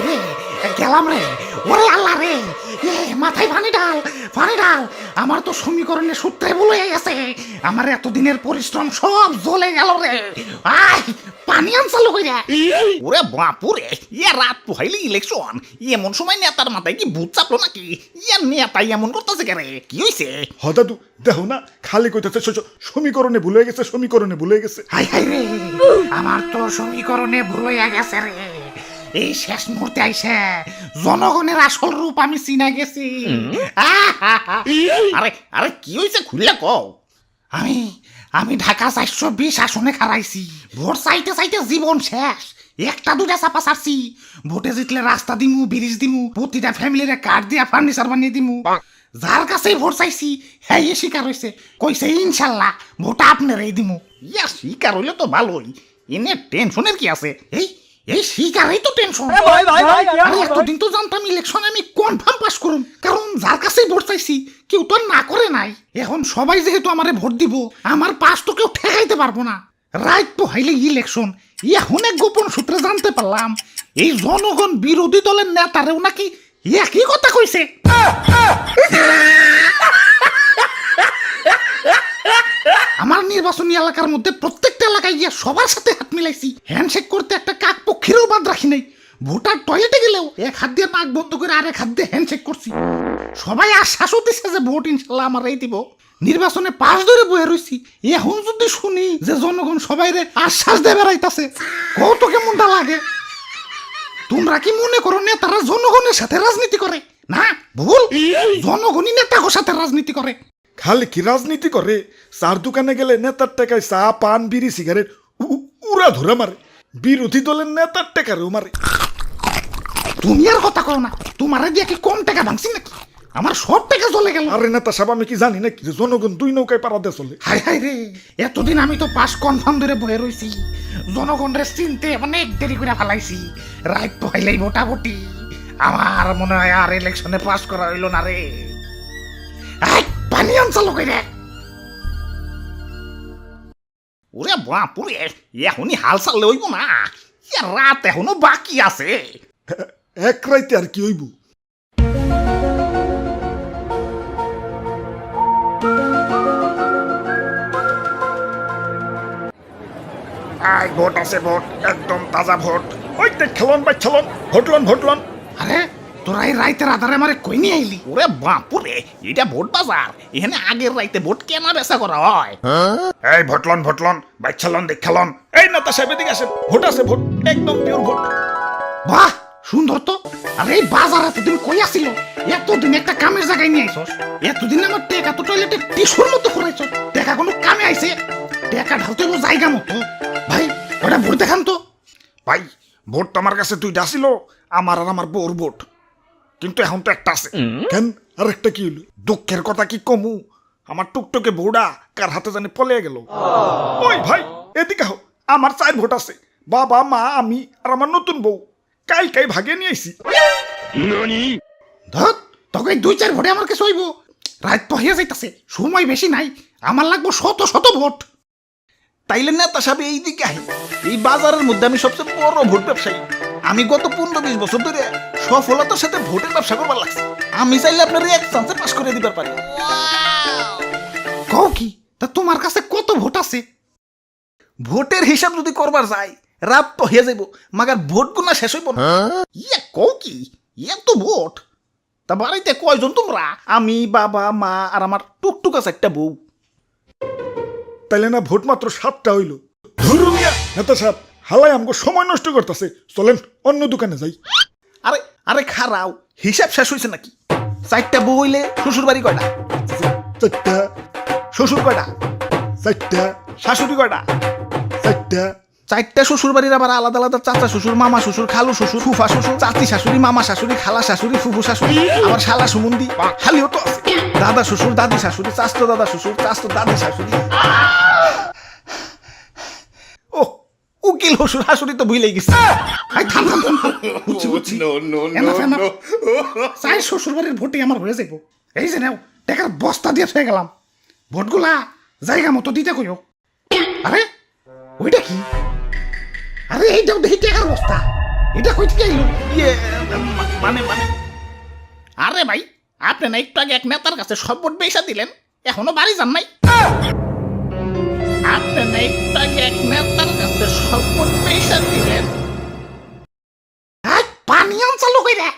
রে গেলাম রে, ওরে আল্লাহ রে, মাথায় পানি ডাল, পানি ডাল। আমার তো সমীকরণের সূত্রে বলে গেছে, আমার এতদিনের পরিশ্রম সব জ্বলে গেল রে। আয় পানি আনসালো কইরা। ওরে বাপুরে, রাত পোহাইলে ইলেকশন, এমন সময় নেতার মাথায় কি ভূত চাপলো নাকি? নেতাই এমন করতেছে কে রে? কি হইছে? দাদু দেখো না, খালি কইতেছে সমীকরণে ভুলে গেছে, সমীকরণে ভুলে গেছে। হাই হাই রে, আমার তো সমীকরণে ভুল হইয়া গেছে রে। এই শেষ মুহূর্তে আইসে জনগণের আসল রূপ আমি চিনা গেছি। আরে আরে কি হইছে খুললে কও। আমি ঢাকা 420 আসনে খারাইছি। ভোট চাইতে চাইতে জীবন শেষ। একটা দুটা চাপা ছাড়ছি। ভোটে জিতলে রাস্তা দিমু, ব্রিজ দিমু, প্রতিটা ফ্যামিলিরে কার্ড দিয়া ফার্নিচার বানিয়ে দিমু। যার কাছেই ভোট চাইছি হ্যাঁ স্বীকার হয়েছে, কইছে ইনশাল্লাহ ভোট আপনারই দিমু। স্বীকার হইলে তো ভালোই, এনে টেনশনের কি আছে? এই শিকারই তো টেনশন। এতদিন তো জানতাম ইলেকশন আমি কনফার্ম পাস করুম, কারণ যার কাছেই ভোট চাইছি কেউ তো না করে নাই। এখন সবাই যেহেতু আমারে ভোট দিব, আমার পাস তো কেউ ঠেকাইতে পারবো না। রাইট তো হাইলে ইলেকশন, এখন এক গোপন সূত্রে জানতে পারলাম এই জনগণ বিরোধী দলের নেতারেও নাকি একই কথা কইছে। আমার নির্বাচনী এলাকার মধ্যে প্রত্যেকটা এলাকায় গিয়ে সবার সাথে হাত মিলাইছি। হ্যান্ডশেক করতে একটা কাক পক্ষীরও বাদ রাখি নাই। ভোটার টয়লেটে গেলেও এক হাত দিয়ে নাক বন্ধ করে আরেক হাত দিয়ে হ্যান্ডশেক করছি। সবাই আশ্বাসও দিচ্ছে যে ভোট ইনশাল্লাহ আমার এই দিব। নির্বাচনে পাশ ধরে বয়ে রইছি। এখন যদি শুনি যে জনগণ সবাই রে আশ্বাস দিয়ে বেড়াইতাছে, কত কেমনটা লাগে। তোমরা কি মনে করো নেতারা জনগণের সাথে রাজনীতি করে? না, ভুল। জনগণই নেতার সাথে রাজনীতি করে। খালি কি রাজনীতি করে? চার দোকানে গেলে নেতার টাকায় চা, পান, বিড়ি, সিগারেট উড়া ধরে মারে। বিরোধী দলের নেতার টাকারেও মারে। তুমি আর কথা কও না, তোমার দিয়ে কি কম টাকা ভাঙছি নাকি? আমার সব টাকা চলে গেল। আরে নেতা সাহেব, আমি কি জানি নাকি যে জনগণ দুই নৌকায় পারাদে চলে? হাই হাই রে, এতদিন আমি তো পাস কনফার্ম ধরে বয়ে রইছি। জনগণের চিনতে অনেক দেরি করে ফেলাইছি। রাইট তো হাইলেই মোটামুটি আমার মনে হয় আর ইলেকশনে পাস করা হইল না রে। পানি আনসালো কইরে। ওরে বাপুরে, এখনই হাল চাললে হইব না, রাত এখনো বাকি আছে। এক রাইতে আর কি হইব? ভোট আছে, ভোট একদম তাজা ভোট। ওই দেখ খেলন ভাই, খেলন, ভোটলন ভোটলন। আরে তোরা এই রাইতের আধারে আমারে কই নিয়ে আইলি? ওরে বাপুরে, এটা ভোট বাজার, এখানে আগের রাইতে ভোট কেনা বেচা করা হয়। এই ভোটলন ভোটলন, ভাই খেলন দেখ খেলন। এই নেতা সাহেব এদিকে আসেন, ভোট আছে, ভোট একদম পিওর ভোট। বাহ সুন্দর তো। আরে এই বাজার এতদিন কই আসিল? এতদিন একটা কামের জায়গায় নিয়ে আইছস। এতদিন আমার টেকা তো টয়লেটে টিস্যুর মতো করাইছ। টেকা কোনো কামে আইছে? টেকা ঢালতে হলো জায়গা মতো। ভাই ওটা ভোট দেখান তো। ভাই ভোট তো আমার কাছে দুইটা ছিল, আমার আর আমার বউর ভোট। কিন্তু এখন তো একটা আছে। কেন আর একটা কি হলো? দুঃখের কথা কি কমু, আমার টুকটুকে বউডা কার হাতে জানি পলিয়ে গেল। ওই ভাই এদিকে হো, আমার 4 ভোট আছে। বাবা, মা, আমি আর আমার নতুন বউ কাই ভাগে নিয়ে আইছি। ধত তোকে 2-4 ভোটে আমার কাছে হইব? রাত তো হইয়া যাইতাছে, সময় বেশি নাই। আমার লাগবো শত শত ভোট। তাইলে নেতা সাহেব এইদিকে আহি, এই বাজারের মধ্যে আমি সবচেয়ে বড় ভোট ব্যবসায়ী। আমি গত 15-20 বছর ধরে সফলতার সাথে ভোটের ব্যবসা করবার লাগছে। আমি চাইলে আপনার এক চান্সে পাস করে দিবার পারি। কও কি? তা তোমার কাছে কত ভোট আছে? ভোটের হিসাব যদি করবার যাই রাত তো হয়ে যাইব, মাগার ভোট গুনা শেষ হইব না। কও কি এত ভোট? তা বাড়িতে কয়জন তোমরা? আমি, বাবা, মা আর আমার টুকটুক আছে একটা বউ। তাইলে না ভোট মাত্র 7টা হইল। নেতা সাহেব হালাই আমগো সময় নষ্ট করতেছে, চলেন অন্য দোকানে যাই। আরে আরে খারাও, হিসাব শেষ হয়েছে নাকি? 4টা বউ হইলে শ্বশুর বাড়ি কয়টা? 4টা। শ্বশুর কয়টা? 4টা। শাশুড়ি কয়টা? 4টা। 4টা শ্বশুর বাড়ির আবার আলাদা আলাদা চাচা শ্বশুর, মামা শ্বশুর, খালু শ্বশুর, ফুফা শ্বশুর, চাচি শাশুড়ি, মামা শাশুড়ি, খালা শাশুড়ি, ফুফু শাশুড়ি, আবার শালা সুমন্দি, খালিও তো আছে। দাদা শ্বশুর, দাদি শাশুড়ি, চাচতো দাদা শ্বশুর, চাচতো দাদি শাশুড়ি। ও উকিল শ্বশুর শাশুড়ি তো ভুলেই গেছে। থাম থাম থাম। বুঝছি বুঝছি। চাই শ্বশুর বাড়ির ভোটে আমার হয়ে যাইব। এই যে নাও টাকার বস্তা দিয়ে থয়ে গেলাম। ভোটগুলা জায়গা মতো দিতে কইও। আরে ওইটা কি? আরে এইটাও দেখি টাকার বস্তা। এটা কইতে আইলো ইয়ে মানে মানে আরে ভাই আপনি না একটু আগে এক নেতার কাছে সব ভোট বেসা দিলেন এখনো বাড়ি যান নাই আপনি না একটু আগে এক নেতার কাছে সব ভোট বেসা দিলেন পানি আন চালু কইরা